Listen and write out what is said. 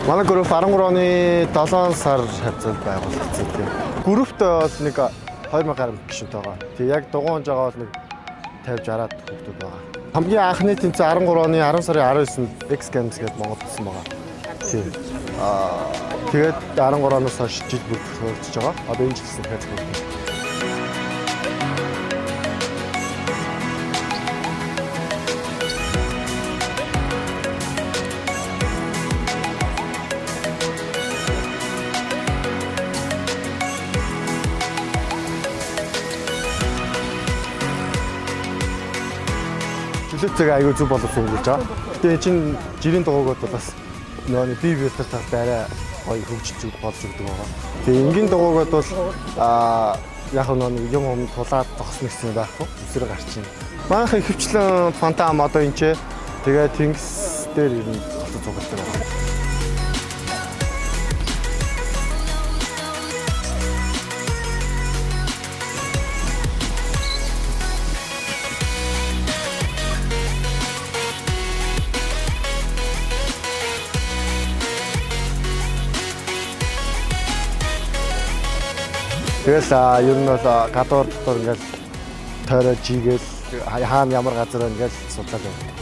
Манай групп 13 оны 7 сар хавцад байгуулагдсан тийм. Группт бол нэг 2000 гаруй гишүүнтэй байгаа. Тэг яг дугуйж байгаа бол нэг 50-60-аад хүүхдүүд байгаа. Хамгийн анхны тэмцээн 13 оны 10 сарын 19-нд X Games гээд Монгол болсон байгаа. Тийм. Тэгээд 13 оноос хойш жил бүр хөрчж байгаа. Одоо энэ жилсэн хэрэг байна. Чөлөөцөг аягүй зүг боловсон гэж байгаа. Тэгээ чинь жирийн дугуйгод бас нөөний бие биетэй талтай арай гоё хөгжиж болж өгдөг байгаа. Тэгээ энгийн дугуйгод бол яг нөөний юм тулаад зогсно гэсэн байхгүй. Үсрэг гарчин. Манайхын хөвчлэн фантам одоо энэ ч тэгээ тэнгис дээр ер нь голцоо цугладаг байгаа. Тэгэл ер нь бол гадуур дотор ингээл тойроо жигээл хаана ямар газар байна гэж судлаад байна.